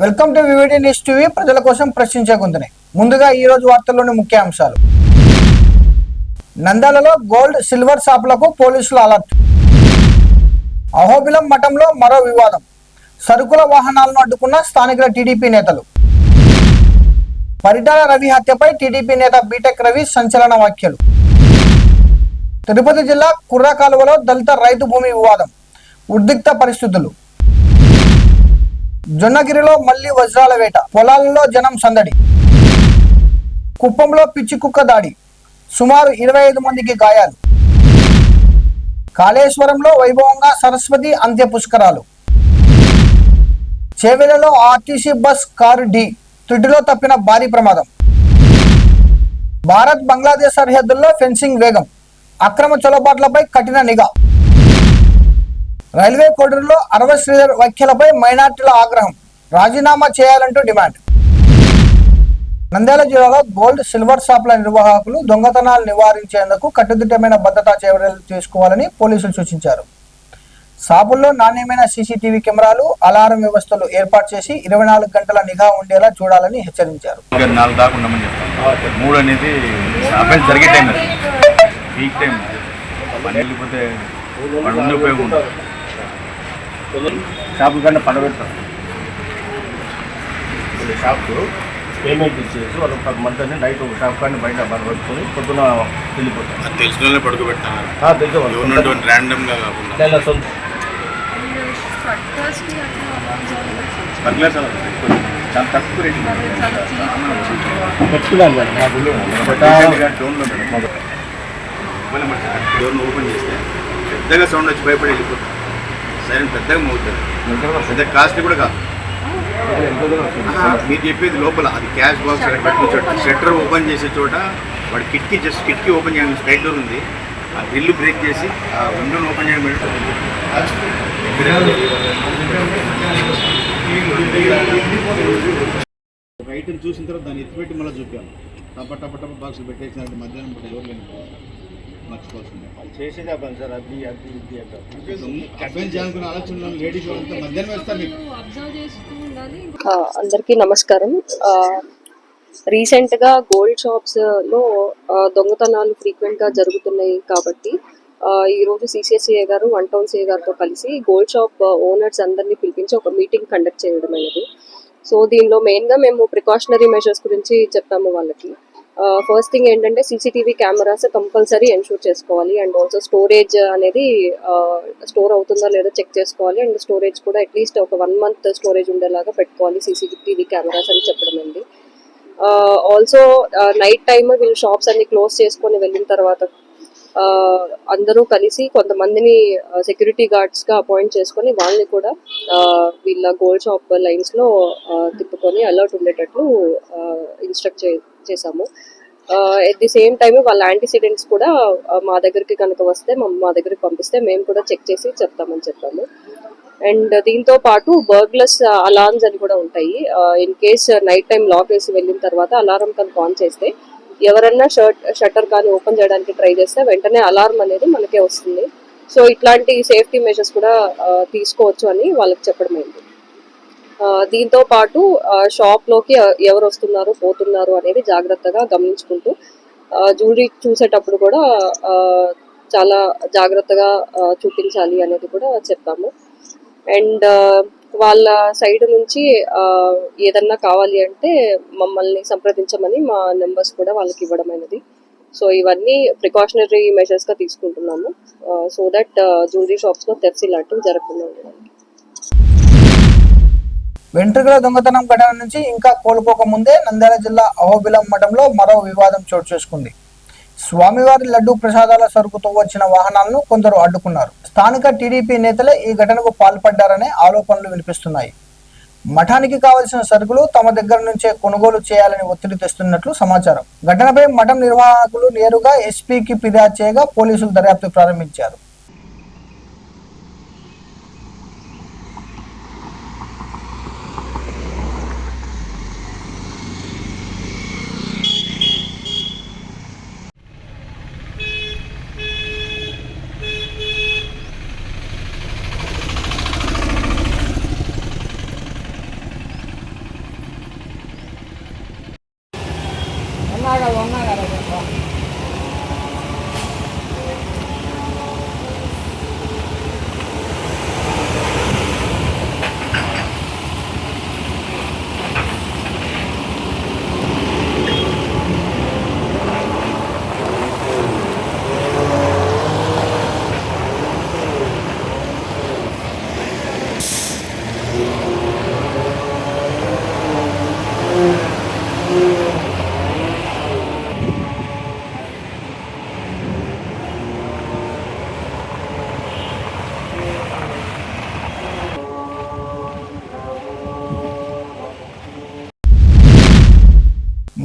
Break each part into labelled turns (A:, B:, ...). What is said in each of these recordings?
A: Welcome to VVD news TV. ప్రజల కోసం ప్రశ్నించే గొంతునే. ముందుగా ఈ రోజు వార్తల్లోని ముఖ్యాంశాలు. నంద్యాలలో గోల్డ్ సిల్వర్ షాపులకు పోలీసుల అలర్ట్. అహోబిలం మఠంలో మరో వివాదం. సరుకుల వాహనాలను అడ్డుకున్న స్థానికుల టీడీపీ నేతలు. పరిటాల రవి హత్యపై టీడీపీ నేత బీటెక్ రవి సంచలన వ్యాఖ్యలు. తిరుపతి జిల్లా కుర్ర కాలువలో దళిత రైతు భూమి వివాదం, ఉద్రిక్త పరిస్థితులు. జొన్నగిరిలో మళ్లీ వజ్రాల వేట, పొలాలలో జనం సందడి. కుప్పంలో పిచ్చి కుక్క దాడి, సుమారు 25 మందికి గాయాలు. కాళేశ్వరంలో వైభవంగా సరస్వతి అంత్య పుష్కరాలు. చేవెలలో ఆర్టీసీ బస్ కారు ఢీ, త్రుటిలో తప్పిన భారీ ప్రమాదం. భారత్ బంగ్లాదేశ్ సరిహద్దుల్లో ఫెన్సింగ్ వేగం, అక్రమ చొరబాట్లపై కఠిన నిఘా. రైల్వే కోడూరులో అరవ శ్రీధర్ వ్యాఖ్యలపై మైనార్టీల ఆగ్రహం, రాజీనామా చేయాలంటూ డిమాండ్. నంద్యాల జిల్లాలో గోల్డ్ సిల్వర్ షాపుల నిర్వాహకులు దొంగతనాలు నివారించేందుకు కట్టుదిట్టమైన భద్రతా చర్యలు తీసుకోవాలని పోలీసులు సూచించారు. షాపుల్లో నాణ్యమైన సీసీటీవీ కెమెరాలు, అలారం వ్యవస్థలు ఏర్పాటు చేసి 24 గంటల నిఘా ఉండేలా చూడాలని హెచ్చరించారు.
B: షాపు కన్నా పడబెడతాం. షాప్కు పేమెంట్ ఇచ్చేసి వాళ్ళకి మధ్యాహ్నం నైట్ ఒక షాప్ కానీ బయట పడబెట్టుకొని పొద్దున వెళ్ళిపోతాం.
C: తెలిసిన వాళ్ళని పడుకోబెట్టాను. చాలా తక్కువ రేటు డోర్ను ఓపెన్ చేస్తే పెద్దగా సౌండ్ వచ్చి భయపడి వెళ్ళిపోతుంది. సైలెంట్ పెద్దగా మోగుతుంది. పెద్ద కాస్ట్ కూడా కాదు. మీరు చెప్పేది లోపల అది క్యాష్ బాక్స్ పెట్టిన చోట, షట్టర్ ఓపెన్ చేసే చోట వాడి కిటికీ ఓపెన్ చేయడానికి స్ట్రైట్ డోర్ ఉంది. ఆ గ్రిల్ బ్రేక్ చేసి ఆ విండోని ఓపెన్ చేయడం ఒక ఐటెం చూసిన తర్వాత దాన్ని ఎత్తిపెట్టి మళ్ళీ చూపాను. టప బాక్సులు పెట్టేసినట్టు మధ్యాహ్నం పూట ఎవరు లేని మర్చిపోతుంది.
B: చేసేదే పని సార్, అది ఇది
C: అర్థం చేయాలనుకున్న ఆలోచన లేడీస్ మధ్యాహ్నం వేస్తారు మీకు.
D: అందరికీ నమస్కారం. రీసెంట్గా గోల్డ్ షాప్స్లో దొంగతనాలు ఫ్రీక్వెంట్గా జరుగుతున్నాయి కాబట్టి ఈరోజు సిసిఎస్సిఏ గారు, 1 టౌన్ సిఏ గారితో కలిసి గోల్డ్ షాప్ ఓనర్స్ అందరినీ పిలిపించి ఒక మీటింగ్ కండక్ట్ చేయడం అనేది. సో దీనిలో మెయిన్గా మేము ప్రికాషనరీ మెజర్స్ గురించి చెప్పాము వాళ్ళకి. ఫస్ట్ థింగ్ ఏంటంటే సీసీటీవీ కెమెరాస్ కంపల్సరీ ఎన్షూర్ చేసుకోవాలి. అండ్ ఆల్సో స్టోరేజ్ అనేది స్టోర్ అవుతుందా లేదో చెక్ చేసుకోవాలి. అండ్ స్టోరేజ్ కూడా అట్లీస్ట్ ఒక 1 మంత్ స్టోరేజ్ ఉండేలాగా పెట్టుకోవాలి సీసీటీవీ కెమెరాస్ అని చెప్పడం అండి. ఆల్సో నైట్ టైమ్ వీళ్ళు షాప్స్ అన్ని క్లోజ్ చేసుకొని వెళ్ళిన తర్వాత అందరూ కలిసి కొంతమందిని సెక్యూరిటీ గార్డ్స్గా అపాయింట్ చేసుకొని వాళ్ళని కూడా వీళ్ళ గోల్డ్ షాప్ లైన్స్లో తిప్పుకొని అలర్ట్ ఉండేటట్లు ఇన్స్ట్రక్ట్ చేశాము. ఎట్ ది సేమ్ టైమ్ వాళ్ళ యాంటీసిడెంట్స్ కూడా మా దగ్గరికి కనుక వస్తే మా దగ్గరికి పంపిస్తే మేము కూడా చెక్ చేసి చెప్తామని చెప్పాము. అండ్ దీంతో పాటు బర్గ్లర్స్ అలార్మ్స్ అని కూడా ఉంటాయి. In case night time lock వేసి వెళ్ళిన తర్వాత అలారం కనుక ఆన్ చేస్తే ఎవరన్నా షట్టర్ కానీ ఓపెన్ చేయడానికి ట్రై చేస్తే వెంటనే అలారం అనేది మనకే వస్తుంది. సో ఇట్లాంటి సేఫ్టీ మెజర్స్ కూడా తీసుకోవచ్చు అని వాళ్ళకి చెప్పడం అయింది. దీంతో పాటు షాప్లోకి ఎవరు వస్తున్నారు పోతున్నారు అనేది జాగ్రత్తగా గమనించుకుంటూ జ్యువెలరీ చూసేటప్పుడు కూడా చాలా జాగ్రత్తగా చూపించాలి అనేది కూడా చెప్పాము. అండ్ వాళ్ళ సైడ్ నుంచి ఏదన్నా కావాలి అంటే మమ్మల్ని సంప్రదించమని మా నెంబర్స్ కూడా వాళ్ళకి ఇవ్వడం అనేది. సో ఇవన్నీ ప్రికాషనరీ మెజర్స్గా తీసుకుంటున్నాము సో దట్ జ్యువెలరీ షాప్స్లో థెఫ్ట్స్ ఇలాంటివి జరగకుండా ఉండడానికి.
A: వెంట్రుకల దొంగతనం ఘటన నుంచి ఇంకా కోలుకోక ముందే నంద్యాల జిల్లా అహోబిలం మఠంలో మరో వివాదం చోటు చేసుకుంది. స్వామివారి లడ్డూ ప్రసాదాల సరుకుతో వచ్చిన వాహనాలను కొందరు అడ్డుకున్నారు. స్థానిక టీడీపీ నేతలే ఈ ఘటనకు పాల్పడ్డారనే ఆరోపణలు వినిపిస్తున్నాయి. మఠానికి కావలసిన సరుకులు తమ దగ్గర నుంచే కొనుగోలు చేయాలని ఒత్తిడి తెస్తున్నట్లు సమాచారం. ఘటనపై మఠం నిర్వాహకులు నేరుగా ఎస్పీకి ఫిర్యాదు చేయగా పోలీసులు దర్యాప్తు ప్రారంభించారు.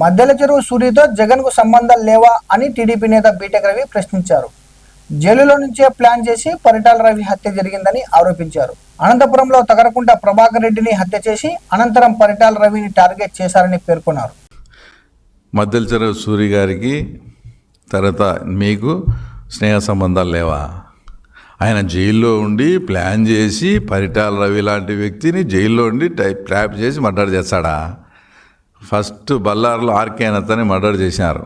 A: మద్దెల చెరువు సూరితో జగన్ కు సంబంధాలు లేవా అని టీడీపీ నేత బీటెక్ రవి ప్రశ్నించారు. జైలులో నుంచే ప్లాన్ చేసి పరిటాల రవి హత్య జరిగిందని ఆరోపించారు. అనంతపురంలో తగరకుంట ప్రభాకర్ రెడ్డిని హత్య చేసి అనంతరం పరిటాల రవిని టార్గెట్ చేశారని పేర్కొన్నారు.
E: మద్దెల చెరువు సూరి గారికి తర్వాత మీకు స్నేహ సంబంధాలు లేవా? ఆయన జైల్లో ఉండి ప్లాన్ చేసి పరిటాల రవి లాంటి వ్యక్తిని జైల్లో ఉండి ట్రాప్ చేసి మర్డర్ చేస్తాడా? ఫస్ట్ బల్లార్లో ఆర్కే అతని మర్డర్ చేశారు.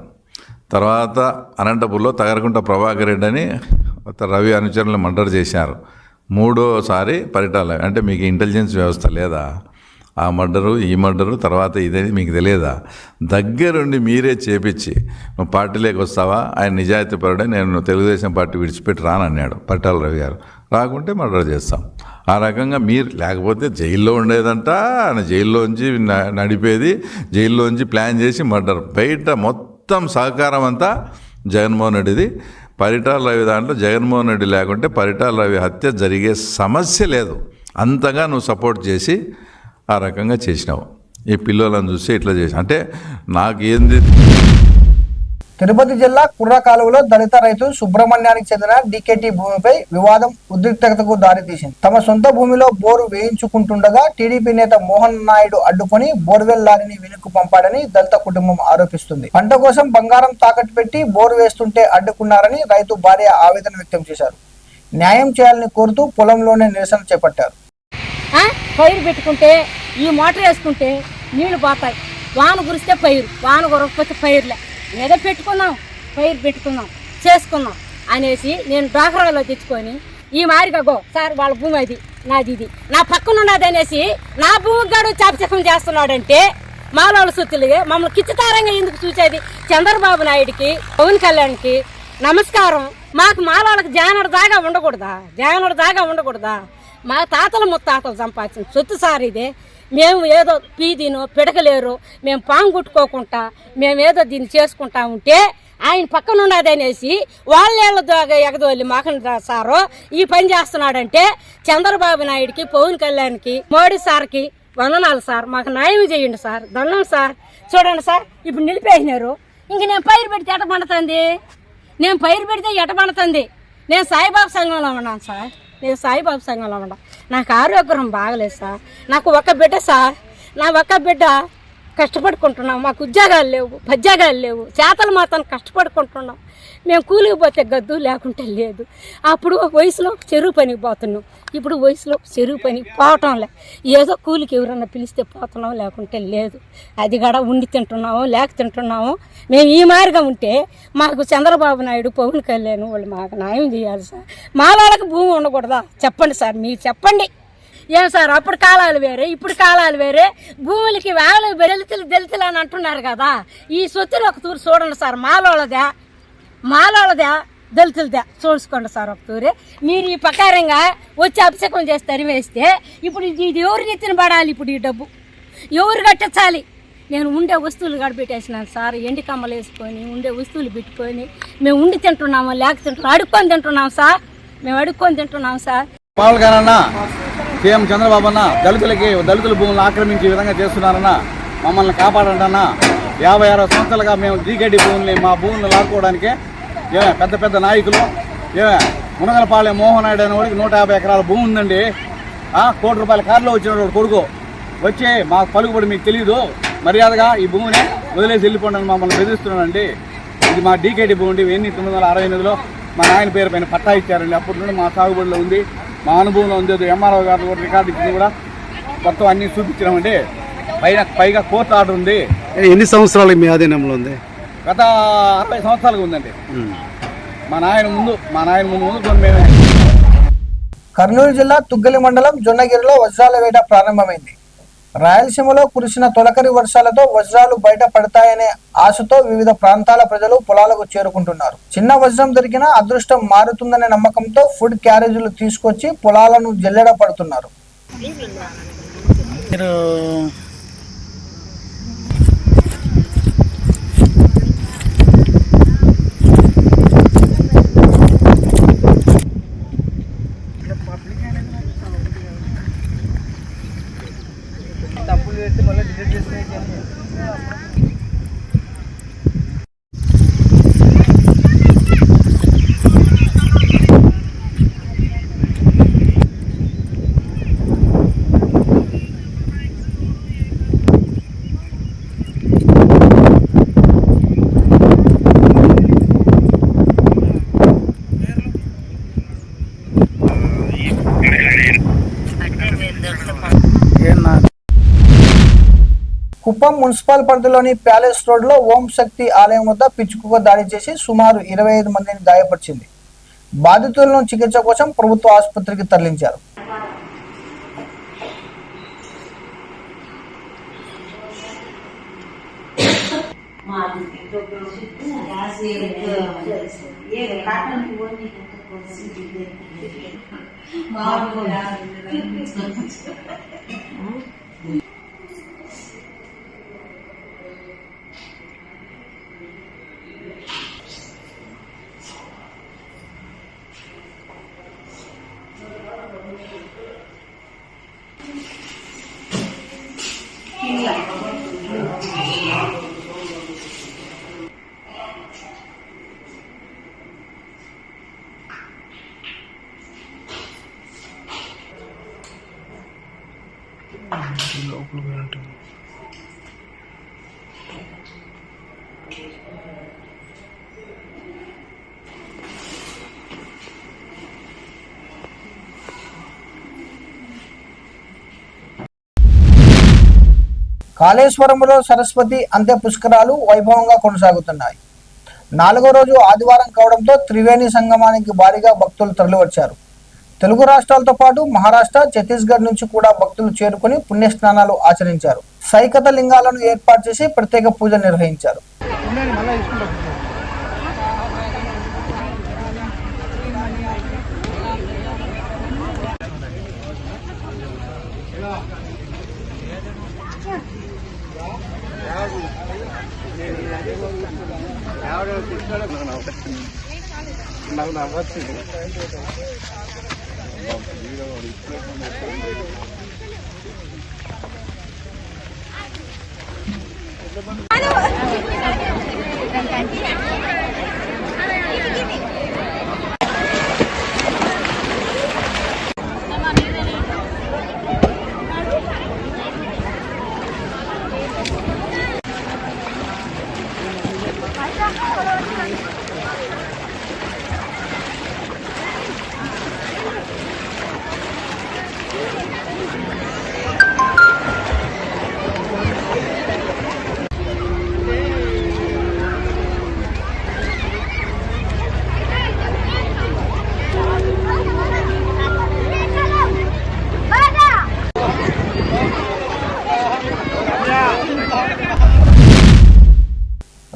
E: తర్వాత అనంతపూర్లో తగరకుంట ప్రభాకర్ రెడ్డి అని రవి అనుచరులను మర్డర్ చేశారు. మూడోసారి పరిటాల అంటే మీకు ఇంటెలిజెన్స్ వ్యవస్థ లేదా? ఆ మర్డరు ఈ మర్డరు తర్వాత ఇదేది మీకు తెలియదా? దగ్గరుండి మీరే చేపించి నువ్వు పార్టీలోకి వస్తావా, ఆయన నిజాయితీ పరుడే, నేను తెలుగుదేశం పార్టీ విడిచిపెట్టి రానన్నాడు పరిటాల రవి గారు. రాకుంటే మర్డర్ చేస్తాం. ఆ రకంగా మీరు లేకపోతే జైల్లో ఉండేదంట, ఆయన జైల్లోంచి నడిపేది, జైల్లోంచి ప్లాన్ చేసి మర్డర్. బయట మొత్తం సహకారం అంతా జగన్మోహన్ రెడ్డిది. పరిటాల రవి దాంట్లో జగన్మోహన్ రెడ్డి లేకుంటే పరిటాల రవి హత్య జరిగే సమస్య లేదు. అంతగా నువ్వు సపోర్ట్ చేసి ఆ రకంగా చేసినావు. ఈ పిల్లలను చూసి ఇట్లా చేసి అంటే నాకేంది.
A: తిరుపతి జిల్లా కుర్ర కాలువలో దళిత రైతు సుబ్రహ్మణ్యానికి చెందిన డీకేటీ భూమిపై వివాదం ఉద్రిక్తతకు దారితీసింది. తమ సొంత భూమిలో బోరు వేయించుకుంటుండగా టీడీపీ నేత మోహన్ నాయుడు అడ్డుకొని బోర్వెల్ లారీని వెనుక్కు పంపాడని దళిత కుటుంబం ఆరోపిస్తుంది. పంట కోసం బంగారం తాకట్టు పెట్టి బోరు వేస్తుంటే అడ్డుకున్నారని రైతు భార్య ఆవేదన వ్యక్తం చేశారు. న్యాయం చేయాలని కోరుతూ పొలంలోనే నిరసన చేపట్టారు.
F: పైరు పెట్టుకుంటే ఈ మోటార్ వేసుకుంటే నీళ్లు పోతాయి, వాన కురిస్తే పైరు, వాన కురకపోతే పైరులే, ఏదో పెట్టుకున్నాం, పైరు పెట్టుకున్నాం, చేసుకున్నాం అనేసి నేను డ్వాక్రాలో తెచ్చుకొని ఈ మారిగా గో సార్ వాళ్ళ భూమి అది నాది ఇది నా పక్కన ఉన్నది అనేసి నా భూమికి గాడు చాపచకం చేస్తున్నాడంటే మాలోళ్ళ సొత్తులుగా మమ్మల్ని కిచ్చితారంగా ఎందుకు చూసేది? చంద్రబాబు నాయుడికి, పవన్ కళ్యాణ్కి నమస్కారం. మాకు మాలోళ్ళకి జానడు దాగా ఉండకూడదా? మా తాతలు ముత్తాతలు సంపాదించిన సొత్తు సార్ ఇదే. మేము ఏదో పీదినో పిడకలేరు మేము పాము కుట్టుకోకుండా మేమేదో దీన్ని చేసుకుంటా ఉంటే ఆయన పక్కన ఉన్నది అనేసి వాళ్ళేళ్ళ ఎగదోలి మాకండి సారు ఈ పని చేస్తున్నాడంటే చంద్రబాబు నాయుడికి, పవన్ కళ్యాణ్కి, మోడీ సార్కి వందనాలు సార్. మాకు న్యాయం చేయండి సార్, దండం సార్. చూడండి సార్, ఇప్పుడు నిలిపేసినారు. ఇంక నేను పైరు పెడితే ఎట పండుతుంది? నేను సాయిబాబా సంఘంలో ఉన్నాను సార్. నాకు ఆరోగ్యం బాగలేదు సార్. నాకు ఒక బిడ్డ సార్. నా ఒక బిడ్డ కష్టపడుకుంటున్నాం. మాకు ఉద్యోగాలు లేవు, పద్యోగాలు లేవు, చేతలు మాత్రం కష్టపడుకుంటున్నాం. మేము కూలికి పోతే గద్దు లేకుంటే లేదు. అప్పుడు వయసులో చెరువు పనికి పోతున్నాం, ఇప్పుడు వయసులో చెరువు పనికి పోవటంలే. ఏదో కూలికి ఎవరన్నా పిలిస్తే పోతున్నాం, లేకుంటే లేదు. అది కూడా ఉండి తింటున్నాము, లేక తింటున్నాము. మేము ఈ మార్గం ఉంటే మాకు చంద్రబాబు నాయుడు, పవన్ కళ్యాణ్ వాళ్ళు మాకు న్యాయం చేయాలి సార్. మా వాళ్ళకి భూమి ఉండకూడదా? చెప్పండి సార్, మీరు చెప్పండి. ఏం సార్, అప్పుడు కాలాలు వేరే, ఇప్పుడు కాలాలు వేరే. భూములకి వాళ్ళు దళితులు అని అంటున్నారు కదా. ఈ సొత్తులు ఒక తూరు చూడండి సార్. మాలోళ్ళదా దళితులదా చూసుకోండి సార్ ఒక తూరే. మీరు ఈ ప్రకారంగా వచ్చి అభిషేకం చేసి తరివేస్తే ఇప్పుడు ఇది ఎవరు నెత్తిన పడాలి? ఇప్పుడు ఈ డబ్బు ఎవరు కట్టించాలి? నేను ఉండే వస్తువులు గడపెట్టేసినాను సార్. ఎండి కమ్మలు వేసుకొని ఉండే వస్తువులు పెట్టుకొని మేము ఉండి తింటున్నాము, లేక తింటున్నాము, అడుక్కొని తింటున్నాం సార్.
G: మామూలుగానన్నా సీఎం చంద్రబాబు అన్న దళితుల భూములను ఆక్రమించే విధంగా చేస్తున్నారన్న, మమ్మల్ని కాపాడండి అన్న. 56 సంవత్సరాలుగా మేము డీకేటీ భూముల్ని మా భూములను లాక్కోవడానికి పెద్ద నాయకులు మునగలపాలెం మోహన్ నాయుడు అనే వాడికి 150 ఎకరాల భూమి ఉందండి. ₹1 కోటి కారులో వచ్చిన కొడుకు వచ్చి మాకు పలుకుబడి మీకు తెలియదు, మర్యాదగా ఈ భూమిని వదిలేసి వెళ్ళిపోండి అని మమ్మల్ని బెదిరిస్తున్నానండి. ఇది మా డీకేటీ భూమి. 1968లో మా నాయన పేరు పైన పట్టా ఇచ్చారండి. అప్పటి నుండి మా సాగుబడిలో ఉంది, మా అనుభవంలో ఉంది. ఎంఆర్ఓ గారు కూడా రికార్డు ఇచ్చింది కూడా మొత్తం అన్నీ చూపించినామండి. పైగా కోర్టు ఆర్డర్ ఉంది.
H: ఎన్ని సంవత్సరాలు మీ ఆధీనంలో ఉంది?
G: గత 60 సంవత్సరాలుగా ఉందండి. మా నాయన ముందు మేమే.
A: కర్నూలు జిల్లా తుగ్గలి మండలం జొన్నగిరిలో వజ్రాల వేట ప్రారంభమైంది. రాయలసీమలో కురిసిన తొలకరి వర్షాలతో వజ్రాలు బయట పడతాయనే ఆశతో వివిధ ప్రాంతాల ప్రజలు పొలాలకు చేరుకుంటున్నారు. చిన్న వజ్రం దొరికినా అదృష్టం మారుతుందనే నమ్మకంతో ఫుడ్ క్యారేజీలు తీసుకొచ్చి పొలాలను జల్లెడ పడుతున్నారు. కుప్పం మున్సిపల్ పరిధిలోని ప్యాలెస్ రోడ్లో ఓం శక్తి ఆలయం వద్ద పిచ్చుకుక్క దాడి చేసి సుమారు 25 మందిని గాయపరిచింది. బాధితులను చికిత్స కోసం ప్రభుత్వ ఆసుపత్రికి తరలించారు. కాళేశ్వరంలో సరస్వతి అంత్య పుష్కరాలు వైభవంగా కొనసాగుతున్నాయి. 4వ రోజు ఆదివారం కావడంతో త్రివేణి సంగమానికి భారీగా భక్తులు తరలివచ్చారు. తెలుగు రాష్ట్రాలతో పాటు మహారాష్ట్ర, ఛత్తీస్గఢ్ నుంచి కూడా భక్తులు చేరుకుని పుణ్యస్నానాలు ఆచరించారు. సైకత లింగాలను ఏర్పాటు చేసి ప్రత్యేక పూజలు నిర్వహించారు.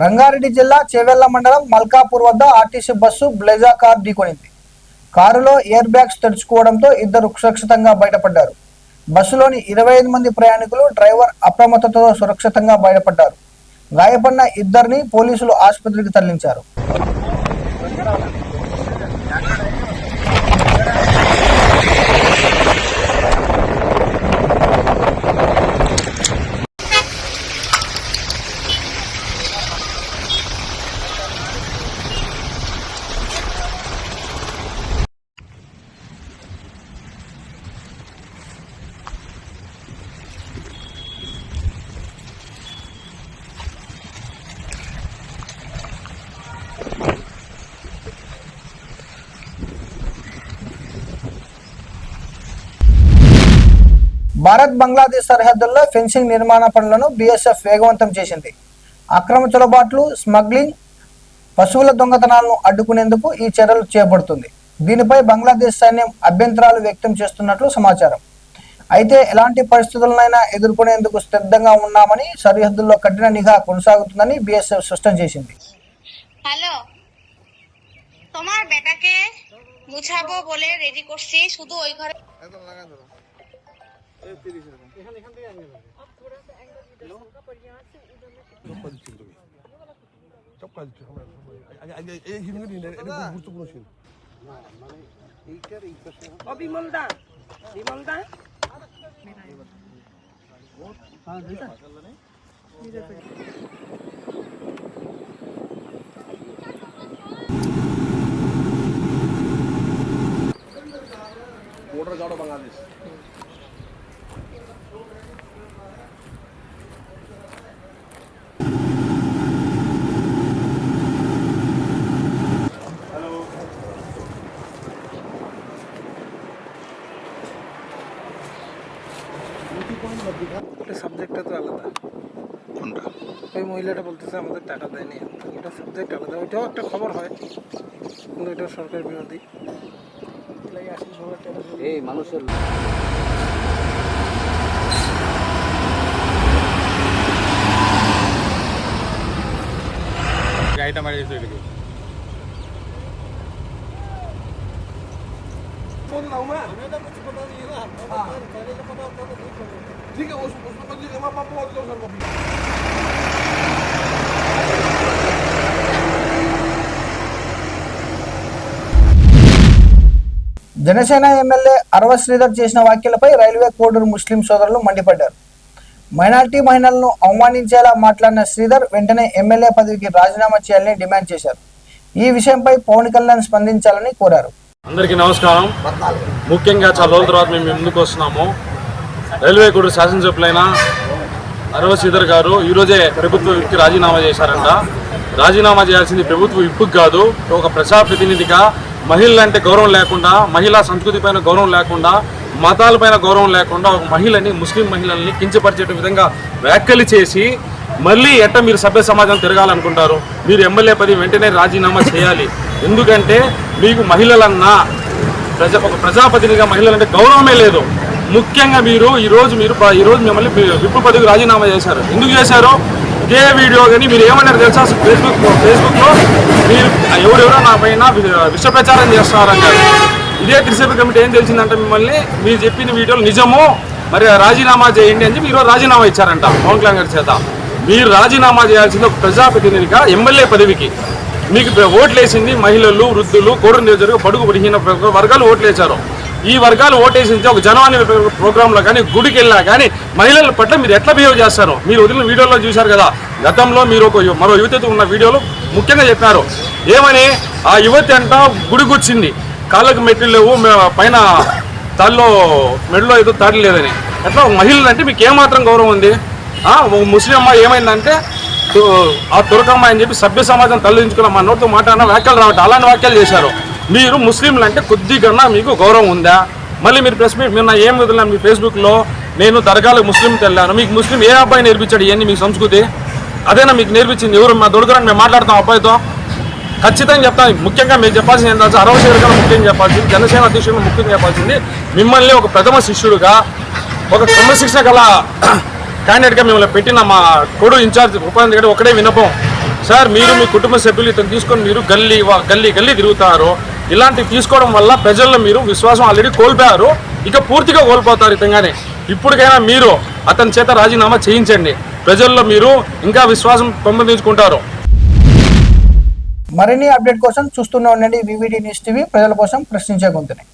A: రంగారెడ్డి జిల్లా చేవెళ్ల మండలం మల్కాపూర్ వద్ద ఆర్టీసీ బస్సు బ్లెజా కార్ ఢీకొనింది. కారులో ఎయిర్ బ్యాగ్స్ తెరుచుకోవడంతో ఇద్దరు సురక్షితంగా బయటపడ్డారు. బస్సులోని 25 మంది ప్రయాణికులు, డ్రైవర్ అప్రమత్తతో సురక్షితంగా బయటపడ్డారు. గాయపడిన ఇద్దరిని పోలీసులు ఆసుపత్రికి తరలించారు. భారత్ బంగ్లాదేశ్ సరిహద్దుల్లో ఫెన్సింగ్ నిర్మాణ పనులను బీఎస్ఎఫ్ వేగవంతం చేసింది. అక్రమ చొరబాట్లు, స్మగ్లింగ్, పశువుల దొంగతనాలను అడ్డుకునేందుకు ఈ చర్యలు చేపడుతుంది. దీనిపై బంగ్లాదేశ్ సైన్యం అభ్యంతరాలు వ్యక్తం చేస్తున్నట్లు సమాచారం. అయితే ఎలాంటి పరిస్థితులనైనా ఎదుర్కొనేందుకు సిద్ధంగా ఉన్నామని, సరిహద్దుల్లో కఠిన నిఘా కొనసాగుతుందని బీఎస్ఎఫ్ స్పష్టం చేసింది.
I: হ্যালো, তোমার বেটাকে মুছাবো বলে রেডি করছি, শুধু ওই ঘরে বিমলদা বিমলদা
B: बॉर्डर गार्ड बांग्लादेश
A: সাবজেক্টটা তো আলাদা,
C: কোনটা?
A: ওই মহিলাটা বলতেছে আমাদের টাকা দেয়নি, ওটা সাবজেক্ট আলাদা, ওইটাও একটা খবর হয় কিন্তু ওইটা সরকার বিরোধী।
G: এই মানুষের গাড়িটা মারিয়ে চলে গেছে।
A: జనసేన ఎమ్మెల్యే అరవ శ్రీధర్ చేసిన వ్యాఖ్యలపై రైల్వే కోడూరు ముస్లిం సోదరులు మండిపడ్డారు. మైనార్టీ మహిళలను అవమానించేలా మాట్లాడిన శ్రీధర్ వెంటనే ఎమ్మెల్యే పదవికి రాజీనామా చేయాలని డిమాండ్ చేశారు. ఈ విషయంపై పవన్ కళ్యాణ్ స్పందించాలని కోరారు.
J: అందరికీ నమస్కారం. ముఖ్యంగా చాలా రోజుల తర్వాత మేము ముందుకు వస్తున్నాము. రైల్వే కోడూరు శాసనసభ్యులైన అరవ శ్రీధర్ గారు ఈరోజే ప్రభుత్వ విప్కి రాజీనామా చేశారంట. రాజీనామా చేయాల్సింది ప్రభుత్వ విప్పుకి కాదు, ఒక ప్రజాప్రతినిధిగా మహిళలంటే గౌరవం లేకుండా, మహిళా సంస్కృతి పైన గౌరవం లేకుండా, మతాలపైన గౌరవం లేకుండా ఒక మహిళని, ముస్లిం మహిళల్ని కించపరిచే విధంగా వ్యాఖ్యలు చేసి మళ్ళీ ఎట్ట మీరు సభ్య సమాజం తిరగాలనుకుంటారు? మీరు ఎమ్మెల్యే పదవి వెంటనే రాజీనామా చేయాలి. ఎందుకంటే మీకు మహిళలన్నా ఒక ప్రజాప్రతినిధిగా మహిళలంటే గౌరవమే లేదు. ముఖ్యంగా ఈరోజు మిమ్మల్ని విప్పు పదవికి రాజీనామా చేశారు. ఎందుకు చేశారో ఇదే వీడియో కానీ మీరు ఏమన్నారు తెలుసా? ఫేస్బుక్లో మీరు ఎవరెవరో నా పైన విష ప్రచారం చేస్తారన్నారు. ఇదే త్రిసభ్య కమిటీ ఏం తెలిసిందంటే మిమ్మల్ని మీరు చెప్పిన వీడియోలు నిజము, మరి రాజీనామా చేయండి అని చెప్పి ఈరోజు రాజీనామా ఇచ్చారంట పవన్ కళ్యాణ్ గారి చేత. మీరు రాజీనామా చేయాల్సింది ఒక ప్రజాప్రతినిధిగా ఎమ్మెల్యే పదవికి. మీకు ఓట్లేసింది మహిళలు, వృద్ధులు, కోడూరు నియోజకవర్గ బడుగు బలహీన వర్గాలు ఓట్లేశారు. ఈ వర్గాలు ఓటేసించి ఒక జనవాణి ప్రోగ్రాంలో కానీ గుడికి వెళ్ళినా కానీ మహిళల పట్ల మీరు ఎట్లా బిహేవ్ చేస్తారు? మీరు వదిలిన వీడియోలో చూశారు కదా. గతంలో మీరు మరో యువతితో ఉన్న వీడియోలో ముఖ్యంగా చెప్పారు ఏమని, ఆ యువతి అంట గుడికి వచ్చింది, కాళ్ళకు మెట్లు లేవు, పైన తాళ్ళలో మెడలో ఏదో తాడి లేదని. ఎట్లా మహిళలు అంటే మీకు ఏమాత్రం గౌరవం ఉంది? ఒక ముస్లిం అమ్మాయి ఏమైందంటే ఆ తురకమ్మ అని చెప్పి సభ్య సమాజం తలదించుకున్న మా నోటితో మాట్లాడిన వ్యాఖ్యలు రావట్లేదు, అలాంటి వ్యాఖ్యలు చేశారు. మీరు ముస్లింలు అంటే కొద్దిగా మీకు గౌరవం ఉందా? మళ్ళీ మీరు ప్రెస్ మీట్ మీరు ఏం వదిలినా మీ ఫేస్బుక్లో నేను దర్గాలకు ముస్లిం తెల్లాను. మీకు ముస్లిం ఏ అబ్బాయి నేర్పించాడు ఇవన్నీ? మీకు సంస్కృతి అదేనా మీకు నేర్పించింది? ఎవరు మా దొరకరని మేము మాట్లాడతాం అబ్బాయితో? ఖచ్చితంగా చెప్తాను. ముఖ్యంగా మీరు చెప్పాల్సింది ఏంటంటే అరవ శ్రీధర్ ముఖ్యంగా చెప్పాల్సింది, జనసేన అధ్యక్షుడు ముఖ్యంగా చెప్పాల్సింది, మిమ్మల్ని ఒక ప్రథమ శిష్యుడుగా, ఒక క్రమశిక్షణ గల క్యాండిడేట్గా మిమ్మల్ని పెట్టిన మా కోడూరు ఇన్ఛార్జ్ ఉపేంద్ర ఒకటే వినపం, సార్ మీరు మీ కుటుంబ సభ్యులు ఇతను తీసుకొని మీరు గల్లీ తిరుగుతారు. ఇలాంటివి తీసుకోవడం వల్ల ప్రజల్లో మీరు విశ్వాసం ఆల్రెడీ కోల్పోయారు, ఇక పూర్తిగా కోల్పోతారు. ఇతంగానే ఇప్పటికైనా మీరు అతని చేత రాజీనామా చేయించండి. ప్రజల్లో మీరు ఇంకా విశ్వాసం పెంపొందించుకుంటారు.
A: మరిన్ని అప్డేట్ కోసం చూస్తూనే ఉండండి వివిడి న్యూస్ టీవీ, ప్రజల కోసం ప్రశ్నించే గొంతుని.